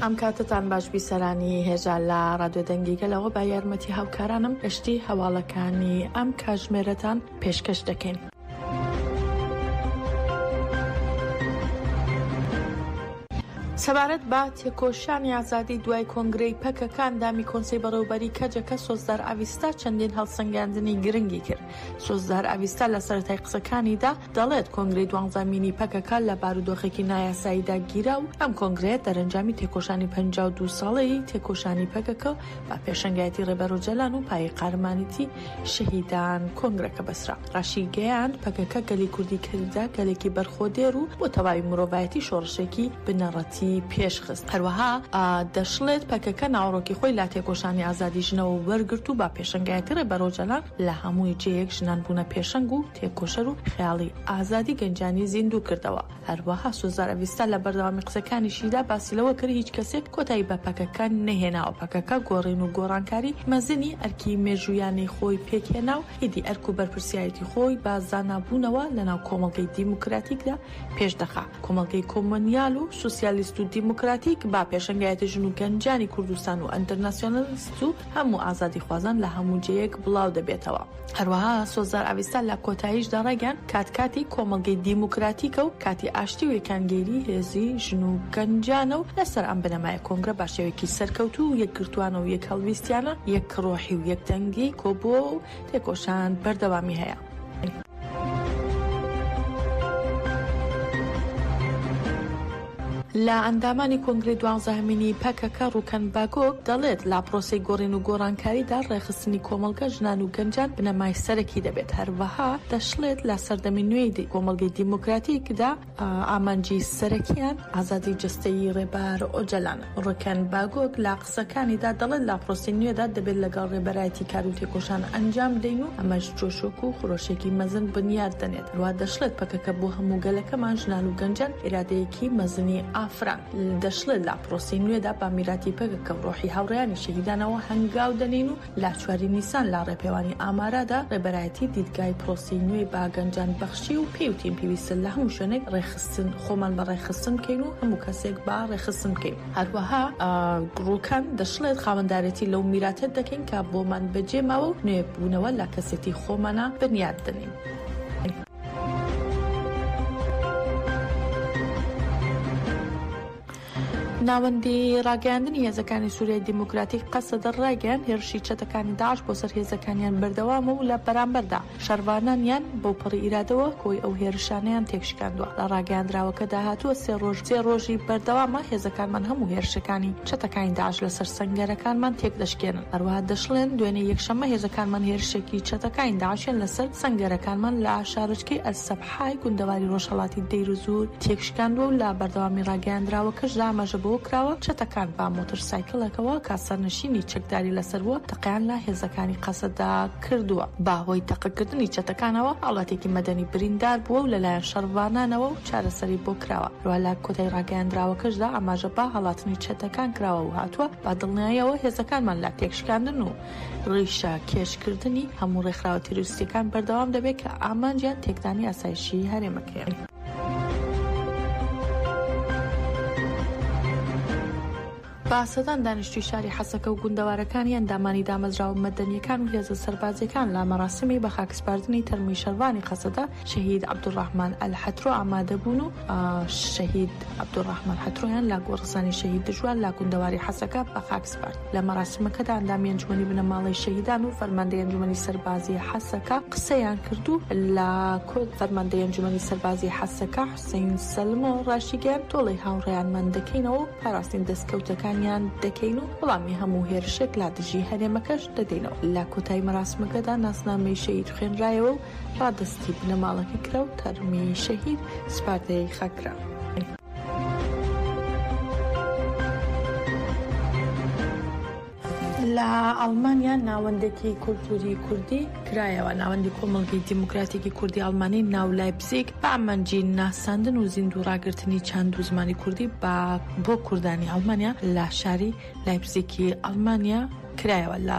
ئەم کاتتان باش بیسەرانی هێژا لە ڕادیۆ دەنگیگەلەوە با یارمەتی هاوکارانم گشتی هەواڵەکانی ئەم کاتژمێرەتان پێشکەش دەکەین. سەبارەت بە تێکۆشانی ئازادی دوای کۆنگرەی پەکەکان دامی کۆنسەی بەڕێوەبەری کەجەکە سۆزدار ئاویستا چەندین هەڵسەنگاندنی گرنگی کرد. سۆزدار ئاویستا لە سەرەتای قسەکانیدا دەڵێت کۆنگرەی 12مینی پەکەکە لە بارودۆخێکی نایاساییدا گیرا و ئەم کۆنگرەیە دەرەنجامی تێکۆشانی 52 ساڵەیی تێکۆشانی پەکەکە بە پێشەنگایەتی ڕێبەرۆجەلان و پایەی قارمانیتی شەهیدان کۆنگرەکە بەسرا. ڕاشی گەیاند پەکەکە گەلی کوردی کەریدا گەلێکی بەرخۆدێر و بۆ تەواوی مرۆڤایەتی شۆڕشێکی بنەڕەتی پێشخست. هەروەها دەشڵێت پەکەکە ناوەڕۆکی خۆی لا تێکۆشانی ئازادی ژنەوە وەرگرت و با پێشەنگایەتی ڕێبەرۆجەلان لە هەمووی جەیەک ژنان بوونە پێشەنگ و تێکۆشەر و خەیاڵی ئازادی گەنجانی زیندوو کردەوە. هەروەها سۆزدار ئاویستا لە بەردەوامی قسەکانیشیدا باسی لەوە کرد هیچ کەسێک کۆتایی بە پەکەکە نەهێناوە. پەکەکە گۆڕین و گۆڕانکاری مەزنی ئەرکی مێژوویانەی خۆی پێکهێنا و هیدی ئەرک و بەرپرسیایەتی خۆی با زانابوونەوە لەناو کۆمەڵگەی دیموکراتیکدا پێشدەخا. کۆمەڵگەی کۆمۆنیال و سوسیالیست و دیموکراتیک با پێشەنگایەتی ژن و گەنجانی کوردستان و ئەنتەرناسیۆنالیست و هەموو ئازادی خوازان لە هەموو جەیەک بڵاو دەبێتەوە. هەروەها سۆزدار ئاویستا لە کۆتاییشدا ڕێگەیاند کاتی کۆمەڵگەی دیموکراتیکە و کاتی ئاشتی و یەکانگێری هێزی ژن و گەنجانە و لەسەر ئەم بنەمایە کۆنگرە با شێوەیەکی سەرکەوتوو و یەکگرتووانە و یەک هەڵویستیانە یەک ڕۆحی و یەکدەنگی کۆبووە و تێکۆشان بەردەوامی هەیە. لە ئەندامانی کۆنگرەی 12مینی پەکەکە ڕوکەن باگۆک دەڵێت لا پرۆسەی گۆڕین و گۆڕانکاریدا ڕێخستنی کۆمەڵگە ژنان و گەنجان بنەمای سەرەکی دەبێت. هەروەها دەشڵێت لە سەردەمی نوێی کۆمەڵگەی دیموکراتیکدا ئامانجی سەرەکیان ئازادی جستەیی ڕێبار ئۆجەلانە. ڕوکەن باگۆک لە قسەکانیدا دەڵێت لا پرۆسەی نوێدا دەبێت لەگەڵ ڕێبەرایەتی کار و تێکۆشان ئەنجام دەین و ئەمەش جۆشۆک و خۆشێکی مەزن بنیاد دەنێت. هەروە دەشڵێت پەکەکە بۆ هەموو گەلەکەمان ژنان و گەنجان ئێرادەیەکی مەزنی ئافران دەشڵێت لا پرۆسی نوێدا با میراتی پەکەکە ڕۆحی هاوڕێیانی شەهیدانەوە هەنگاو دەنین و لا 4 نیسان لا ڕێپێوانی ئامارادا ڕێبەرایەتی دیدگای پرۆسی نوێی با گەنجان بەخشی و پێوتین پێویستە لە هەموو شوێنێک ڕێخستن خۆمان بە ڕێخستن بکەین و هەموو کەسێک با ڕێخستن بکەین. هەروەها ڕووکان دەشڵێت خاوەندارەتی لەو میراتت دەکەین کە بۆمان بەجێ ماوە و نوێ بوونەوە لە کەسێتی خۆمانە بنیاد دەنین. ناوەندی ڕاگەاندنی هێزەکانی سووریای دیموکراتیک قەسەدە ڕاگەیان هێرشی چەتەکانی داعش بۆ سەر هێزەکانیان بەردەوامە و لە بەرامبەردا شەڕوانانیان بۆ پڕی ئیرادەوە کۆی ئەو هێرشانەیان تێکشکاندووە. لە ڕاگەاندراوەکە داهاتووە سێ ڕۆژی بەردەوامە هێزەکانمان هەموو هێرشەکانی چەتەکانی داعش لەسەر سەنگەرەکانمان تێک دەشکێنن. هەروەها دەشڵێن دوێنێ یەکشەممە هێزەکانمان هێرشێکی چەتەکانی داعشیان لەسەر سەنگەرەکانمان لە شارچکەی ئەلسەبحای گوندەواری ڕۆژهەڵاتی دەیر و زور تێکشکاندووە و لە بەردەوامی ڕاگەاندراوەکەش ئاماژە کراوە چەتەکان با مۆتۆرسایکڵەکەوە کە سەرنشینی چەکداری لەسەر بووە تەقیان لە هێزەکانی قەسەدا کردووە. باهۆی تەقەکردنی چەتەکانەوە هاوڵاتێکی مەدەنی بریندار بووە و لەلایەن شەڕوانانەوە و چارەسەری بۆ کراوە. ڕوا لە کۆتای ڕاگەیاندراوەکەشدا ئاماژە با هەڵاتنی چەتەکان کراوە و هاتووە با دڵنیاییەوە هێزەکانمان لا تێکشکاندن و ڕیشە کێشکردنی هەموو ڕێکخراوە تیرۆریستیەکان بەردەوام دەبێت کە ئامانجیان تێکدانی ئاسایشی هەرێمەکەیە. باسەدان دانیشتوی شاری حەسەکە و گوندەوارەکانی ئەندامانی دامەزراوە مەدەنیەکان و هێزە سەربازیەکان لە مەراسمی بە خاکسپاردنی تەرمی شەروانی قەسەدا شەهید عەبدوڕەحمان ئەلحەترۆ ئامادە بوون و شەهید عەبدوڕەحمان حەترۆیان لا گۆڕستانی شەهید دژوار لا گوندەواری حەسەکە بە خاکسپارد. لە مەراسمەکەدا ئەندامی ئەنجومەنی بنەماڵەی شەهیدان و فەرماندەی ئەنجومەنی سەربازی حەسەکە قسەیان کردو لە فەرماندەی ئەنجومەنی سەربازی حەسەکە حوسێن سەلمۆ ڕاشیگەیان تۆڵەی هاوڕێیانمان دەکەینەوە و پاراستنی دەستکەوتەکان دەکەین و وەڵامی هەموو هێرشێک لا دژی هەرێمەکەش دەدەینەوە. لە کۆتایی مەراسمەکەدا ناسنامەی شەهید خوێنرایەوە و ڕادستی بنەماڵەکە کرا و تەرمی شەهید سپاردەی خەکرا. لە ئەڵمانیا ناوەندێکی کولتوری کوردی کرایەوە. ناوەندی کۆمەڵگەی دیموکراتیکی کوردی ئەڵمانی ناو لایپزیگ بە ئەمانجی ناساندن و زیندوو ڕاگررتنی چەند و زمانی کوردی بۆ کوردانی ئەڵمانیا لە شاری لایپزیکی ئەڵمانیا کرایەوە. لە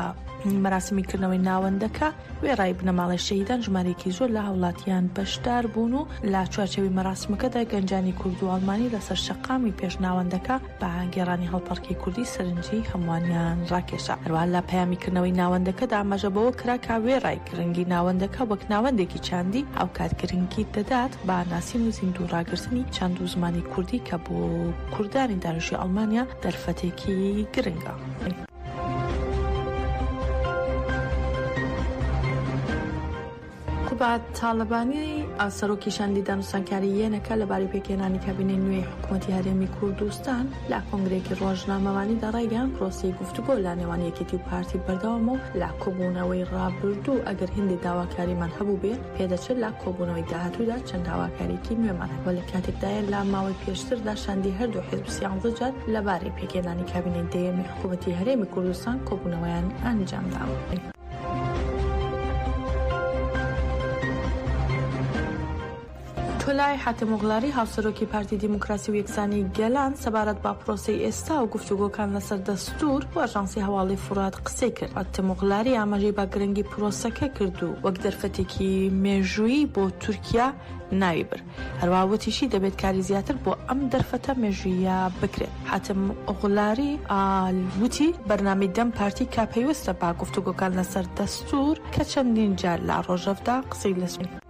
مەراسمیکردنەوەی ناوەندەکە وێڕای بنەماڵی شەهیدان ژمارەیەکی زۆر لە هاوڵاتیان بەشدار بوون و لە چوارچێوی مەراسمەکەدا گەنجانی کورد و ئەڵمانی لەسەر شەقامی پێش ناوەندەکە بە گێڕانی هەڵپەڕکەی کوردی سەرنجی هەمووانیان ڕاکێشا. هەروەها لە پەیامیکردنەوەی ناوەندەکەدا ئاماژە بەوە کرا کە وێڕای گرنگی ناوەندەکە وەک ناوەندێکی چاندی ئەو کات گرنگی دەدات بە ناسین و زیندوو ڕاگررتنی چەند و زمانی کوردی کە بۆ کوردانی دانیشتووی ئەڵمانیا دەرفەتێکی گرنگە. تاالبانی سەرۆکی شاندیدان و سانکاری یەنەکە لەبارەی پێکهێنانی کابینەی نوێی حکوومەتی هەرێمی کوردستان لە کۆنگرێکی ڕۆژنامەوانیدا ڕایگەیاند پرۆسەی گفتوگۆ لە نێوان یەکێتی و پارتی بەردەوامە و لە کۆبوونەوەی ڕابردوو ئەگەر هێندی داواکاریمان هەبوو بێ پێدەچێت لە کۆبوونەوەی داهاتوودا چەند داواکاریکی نوێمان هەبوو لە کاتێکدایە لە ماوەی پێشتردا شاندی هەردوو حیزب 11 جار لەبارەی پێکهێنانی کابینەی دەیەمی حکوومەتی هەرێمی کوردستان کۆبوونەوەیان ئەنجامدا. تۆلای حاتم ئۆغڵاری هاوسەرۆکی پارتی دیموکراسی و یەکسانی گەلان سەبارەت با پرۆسەی ئێستا و گفتوگۆکان لەسەر دەستوور بۆ ئاژانسی هەواڵی فورات قسەی کرد. حاتم ئۆغڵاری ئاماژەی با گرنگی پرۆسەکە کرد و وەک دەرفەتێکی مێژوویی بۆ تورکیا ناوی بر. هەروەها وتیشی دەبێت کاری زیاتر بۆ ئەم دەرفەتە مێژوویە بکرێت. حاتم ئۆغڵاری وتی بەرنامەی دەم پارتی کا پێویستە با گفتوگۆکان لەسەر دەستوور کە چەندین جار لە ڕۆژەفدا قسەی لەسەر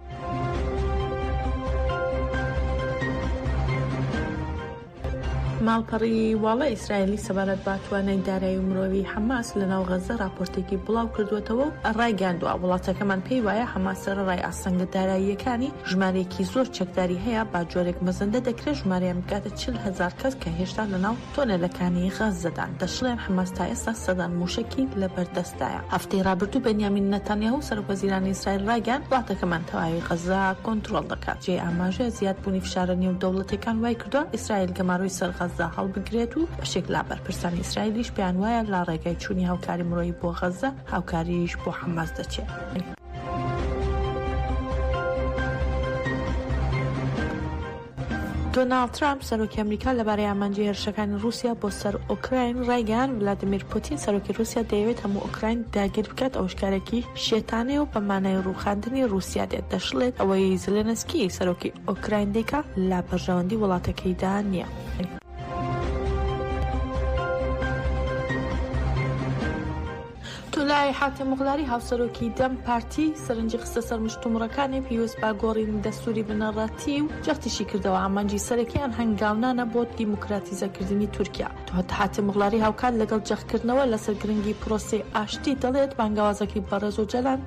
ماڵپەڕی واڵە ئیسرائیلی سەبارەت با توانای دارایی مرۆڤی حەماس لە ناو غەزە راپۆرتێکی بڵاو کردوێتەوە و ڕایگەاندووە وڵاتەکەمان پێی وایە حەماس سەرەڕای ئاسەنگە داراییەکانی ژمارەیەکی زۆر چەکداری هەیە با جۆرێک مەزەندە دەکرێت ژمارەیان بکاتە 40,000 کەس کە هێشتا لە ناو تۆنێلەکانی غەزەدان. دەشڵێن حەماس تا ئێستا سەدان موشکی لە بەردەستایە. هەفتەی ڕابردوو بەنیامین نەتانیاهو سەرۆکوەزیرانی ئیسرائیل ڕایگەاند وڵاتەکەمان تەواوی غەزە کۆنتڕۆڵ دەکات. جێ ئاماژەیە زیادبوونی فشارە نێو دەوڵەتەکان وای کردووە ئیسرائیل گەماڕۆی سەر غەزە هەڵبگرێت و بەشێک لا بەرپرسانی ئیسرائیلیش پێیان وایە لا ڕێگای چوونی هاوکاری مرۆیی بۆ غەزە هاوکاریش بۆ حەماس دەچێت. دۆناڵد ترامپ سەرۆکی ئەمریکا لەبارەی ئامانجی هێرشەکانی رووسیا بۆ سەر ئۆکراین ڕایگەیاند ڤلادیمیر پوتین سەرۆکی رووسیا دەیەوێت هەموو ئۆکراین داگیر بکات ئەوشکارێکی شێتانەیە و بە مانای ڕووخاندنی رووسیا دێت. دەشڵێت ئەوەی زلێنسکی سەرۆکی ئۆکراین دەیکا لا بەرژەوەندی وڵاتەکەیدا نییە. تۆلای حاتم ئۆغڵاری هاوسەرۆکی دەم پارتی سەرنجی خستە سەر مشتومڕەکانی پێویست با گۆڕینی دەستوری بنەڕەتی و جەختیشی کردەوە ئامانجی سەرەکییان هەنگاونانە بۆ دیموکراتیزەکردنی تورکیا. حاتم ئۆغڵاری هاوکات لەگەڵ جەختکردنەوە لەسەر گرنگی پرۆسەی ئاشتی دەڵێت بانگاوازەکی بەڕێز و جەلان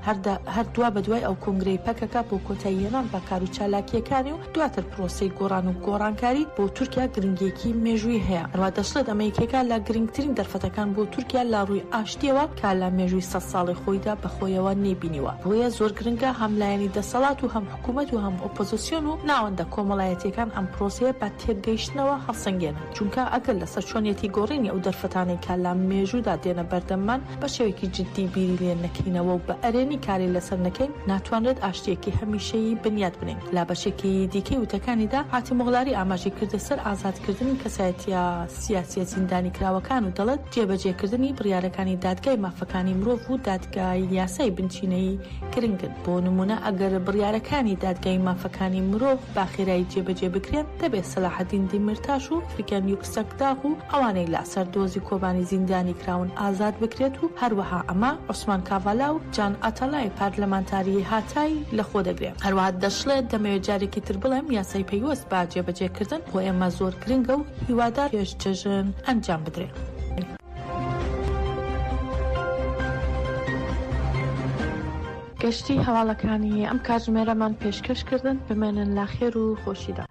هەردووە بەدوای ئەو کۆنگرەی پەکەکە بۆ کۆتاییێنان بە کار و چالاکیەکانی و دواتر پرۆسەی گۆڕان و گۆڕانکاری بۆ تورکیا گرنگیەکی مێژووی هەیە. هەروە دەشڵێت ئەمریکەکە لە گرنگترین دەرفەتەکان بۆ تورکیا لە ڕووی ئاشتیەوە کە لە مێژووی 100 ساڵی خۆیدا بەخۆیەوە نێبینیوە. بۆیە زۆر گرنگە هەم لایەنی دەسەڵات و هەم حکوومەت و هەم ئۆپۆزیسیۆن و ناوەندە کۆمەڵایەتیەکان ئەم پرۆسەیە بە تێگەیشتنەوە هەڵسەنگێنن. چونکە ئەگەر لەسەر چۆنیەتی گۆڕینی ئەو دەرفەتانەی کە لە مێژوودا دێنە بەردەممان بە شێوەیەکی جددی بیری لێ نەکەینەوە و بە ئەرێنی کاری لەسەر نەکەین ناتوانرێت ئاشتیەکی هەمیشەیی بنیاد بنین. لا بەشێکی دیکەی وتەکانیدا حاتم ئۆغڵاری ئاماژەی کردە سەر ئازادکردنی کەسایەتیە سیاسیە زیندانی کراوەکان و دەڵێت جێبەجێکردنی بڕیارەکانی دادگای مافەکانی مرۆڤ و دادگای یاسای بنچینەی گرنگن. بۆ نمونە ئەگەر بڕیارەکانی دادگای مافەکانی مرۆڤ باخێرایی جێبەجێ بکرێن دەبێت سەلاحەدین دیمرتاش و فریکەن یوکسەکداغ و ئەوانەی لا سەردۆزی کۆبانی زیندانی کراون ئازاد بکرێت و هەروەها ئەمە عوسمان کاڤالا و جان ئاتەلای پارلەمانتاری هاتای لەخۆ دەگرێت. هەروەها دەشڵێت دەمەوێت جارێکی تر بڵێم یاسای پێیوەست با جێبەجێکردن بۆ ئێمە زۆر گرنگە و هیوادار پێشچەژن ئەنجام بدرێت. گەشتی هەواڵەکانی ئەم کاتژمێرەمان پێشکەشکردن بمێنن لا خێر و خۆشیدا.